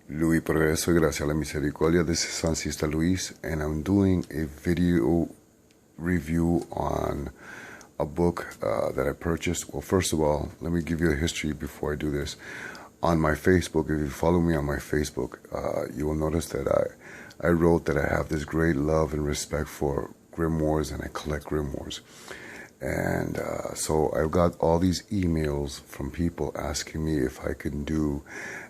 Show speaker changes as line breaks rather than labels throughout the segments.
Luis Progreso y Gracia a la Misericordia. This is Sancista Luis, and I'm doing a video review on a book that I purchased. Well, first of all, let me give you a history before I do this. On my Facebook, if you follow me on my Facebook, you will notice that I wrote that I have this great love and respect for grimoires, and I collect grimoires. And so I've got all these emails from people asking me if I can do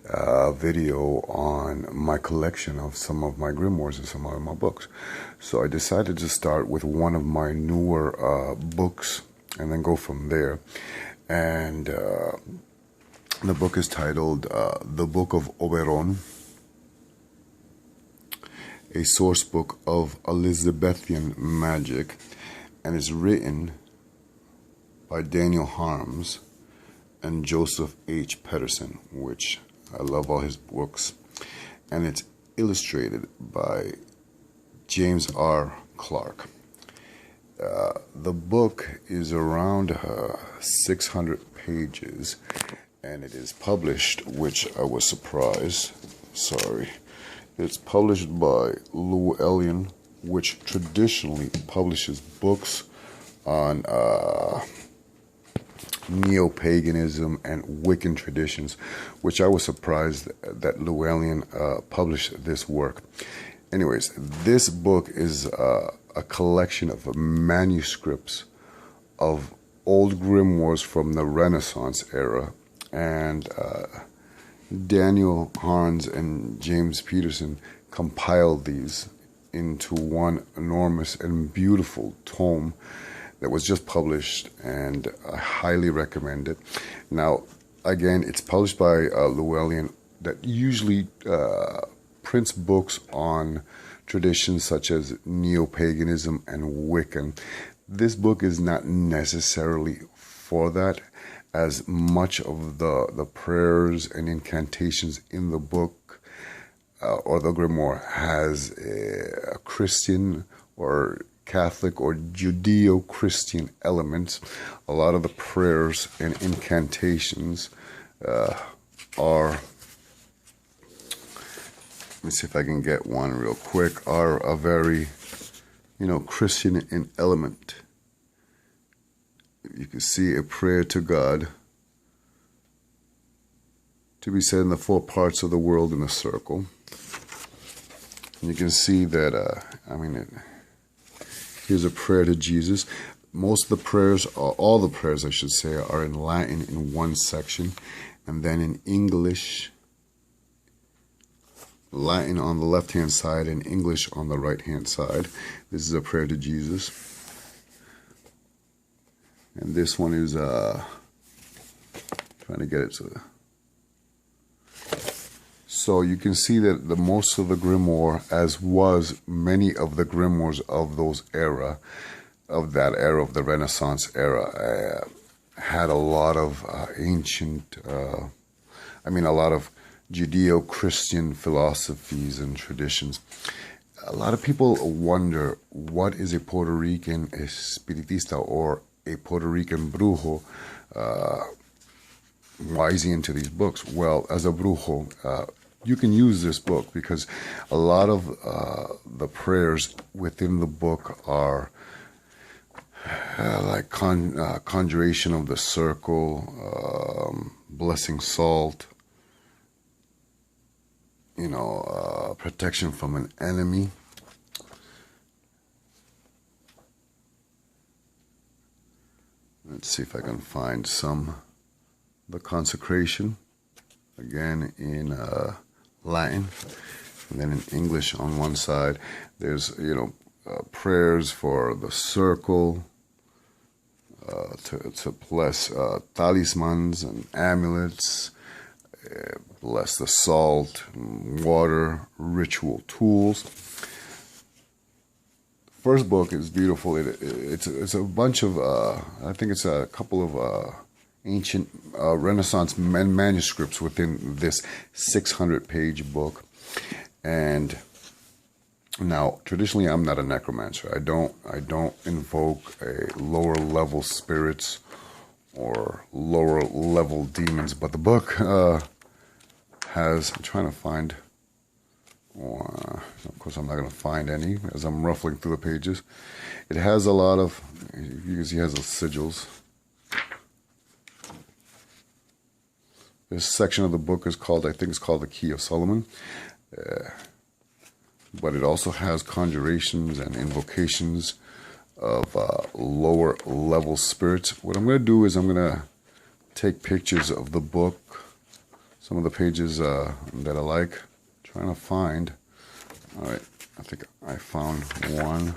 a video on my collection of some of my grimoires and some of my books. So I decided to start with one of my newer books and then go from there. And the book is titled The Book of Oberon, a Sourcebook of Elizabethan Magic, and it's written by Daniel Harms and Joseph H. Pedersen, which I love all his books, and it's illustrated by James R. Clark. The book is around 600 pages, and it is published, which I was surprised. It's published by Llewellyn, which traditionally publishes books on neo-paganism and Wiccan traditions, which I was surprised that Llewellyn published this work. Anyways, this book is a collection of manuscripts of old grimoires from the Renaissance era, and Daniel Harms and James Pedersen compiled these into one enormous and beautiful tome that was just published, and I highly recommend it. Now, again, it's published by Llewellyn, that usually prints books on traditions such as neo-paganism and Wiccan. This book is not necessarily for that, as much of the prayers and incantations in the book or the grimoire has a Christian or Catholic or Judeo-Christian elements. A lot of the prayers and incantations are, let me see if I can get one real quick, are a very, Christian in element. You can see a prayer to God to be said in the 4 parts of the world in a circle. And you can see that, here's a prayer to Jesus. Most of the prayers, all the prayers I should say, are in Latin in one section, and then in English, Latin on the left-hand side and English on the right-hand side. This is a prayer to Jesus. And this one is, trying to get it to. So you can see that the most of the grimoire, as was many of the grimoires of those era, of the Renaissance era, had a lot of ancient, a lot of Judeo-Christian philosophies and traditions. A lot of people wonder, what is a Puerto Rican Espiritista or a Puerto Rican Brujo? Why is he into these books? Well, as a Brujo, you can use this book because a lot of the prayers within the book are like conjuration of the circle, blessing salt, protection from an enemy. Let's see if I can find the consecration, again in Latin, and then in English on one side. There's, prayers for the circle, to bless talismans and amulets, bless the salt, water, ritual tools. First book is beautiful. It's a bunch of, I think it's a couple of ancient Renaissance manuscripts within this 600-page book. And now, traditionally, I'm not a necromancer. I don't invoke a lower level spirits or lower level demons. But the book has, I'm trying to find Of course, I'm not going to find any as I'm ruffling through the pages. It has a lot of, you can see it has the sigils. This section of the book is called, I think it's called the Key of Solomon. But it also has conjurations and invocations of lower level spirits. What I'm going to do is I'm going to take pictures of the book, some of the pages that I like, trying to find. All right, I think I found one,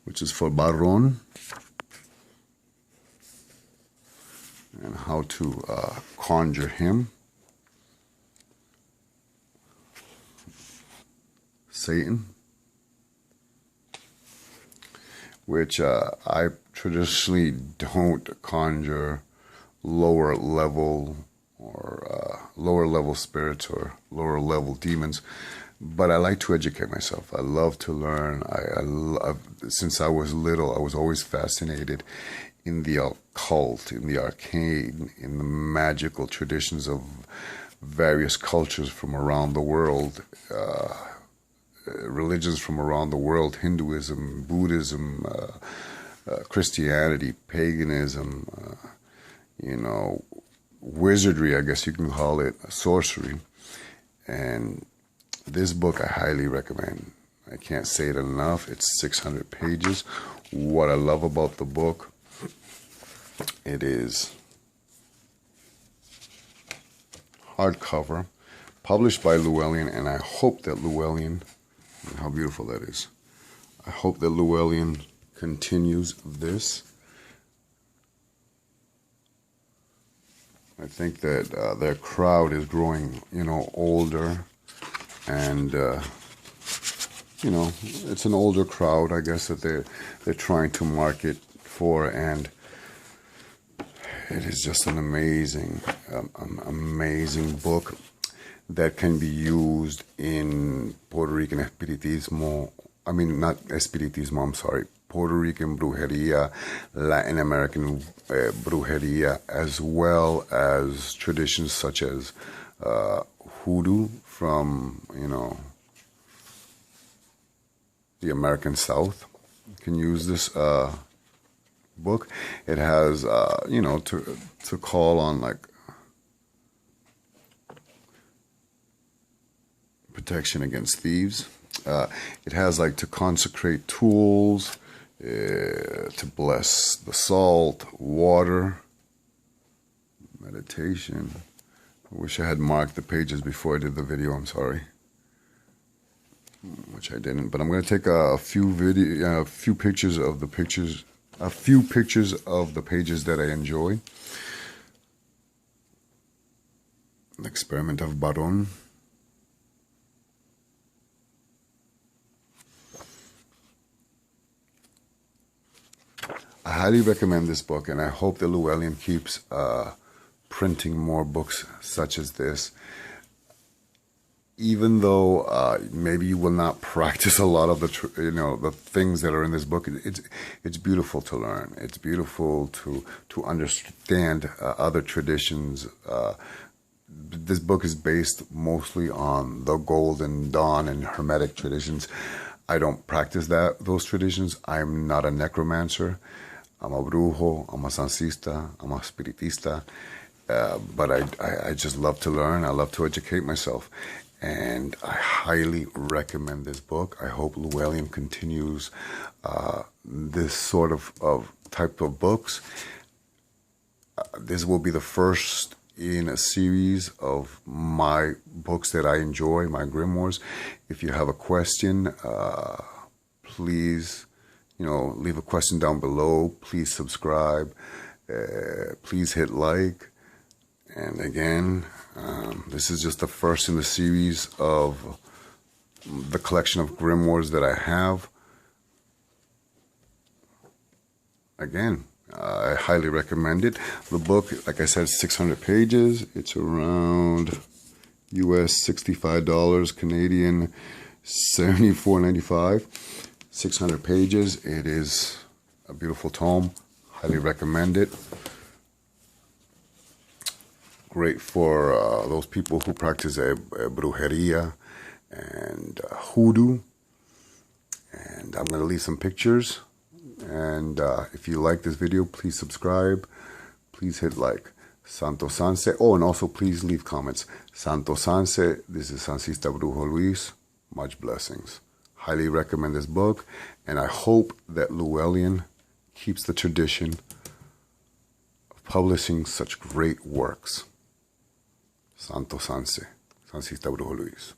which is for Baron, and how to conjure him. Satan, which I traditionally don't conjure lower level or lower level spirits or lower level demons, but I like to educate myself. I love to learn. I love, since I was little, I was always fascinated in the occult, in the arcane, in the magical traditions of various cultures from around the world, religions from around the world, Hinduism, Buddhism, Christianity, paganism, wizardry, I guess you can call it, sorcery. And this book I highly recommend. I can't say it enough. It's 600 pages. What I love about the book, it is hardcover, published by Llewellyn, and I hope that Llewellyn, how beautiful that is. I hope that Llewellyn continues this. I think that their crowd is growing, older, and it's an older crowd, I guess, that they're trying to market for, and it is just an amazing book that can be used in Puerto Rican Espiritismo. I mean, not Espiritismo, I'm sorry. Puerto Rican Brujeria, Latin American Brujeria, as well as traditions such as Hoodoo from, the American South. You can use this book. It has, to call on, like, protection against thieves. It has, like, to consecrate tools, to bless the salt, water, meditation. I wish I had marked the pages before I did the video. I'm sorry, which I didn't. But I'm going to take a few pictures of the pages that I enjoy. An experiment of Baron. I highly recommend this book, and I hope that Llewellyn keeps printing more books such as this. Even though maybe you will not practice a lot of the things that are in this book, it's beautiful to learn. It's beautiful to understand other traditions. This book is based mostly on the Golden Dawn and Hermetic traditions. I don't practice those traditions. I'm not a necromancer. I'm a Brujo, I'm a Sancista, I'm a Espiritista, but I just love to learn. I love to educate myself, and I highly recommend this book. I hope Llewellyn continues this sort of type of books. This will be the first in a series of my books that I enjoy, my grimoires. If you have a question, please, leave a question down below. Please subscribe. Please hit like. And again, this is just the first in the series of the collection of grimoires that I have. Again, I highly recommend it. The book, like I said, is 600 pages. It's around US $65, Canadian $74.95. 600 pages. It is a beautiful tome. Highly recommend it. Great for those people who practice brujeria and Hoodoo. And I'm going to leave some pictures. And if you like this video, please subscribe. Please hit like. Santo Sanse. Oh, and also please leave comments. Santo Sanse, this is Sancista Brujo Luis. Much blessings. Highly recommend this book. And I hope that Llewellyn keeps the tradition of publishing such great works. Santo Sanse, Sancista Brujo Luis.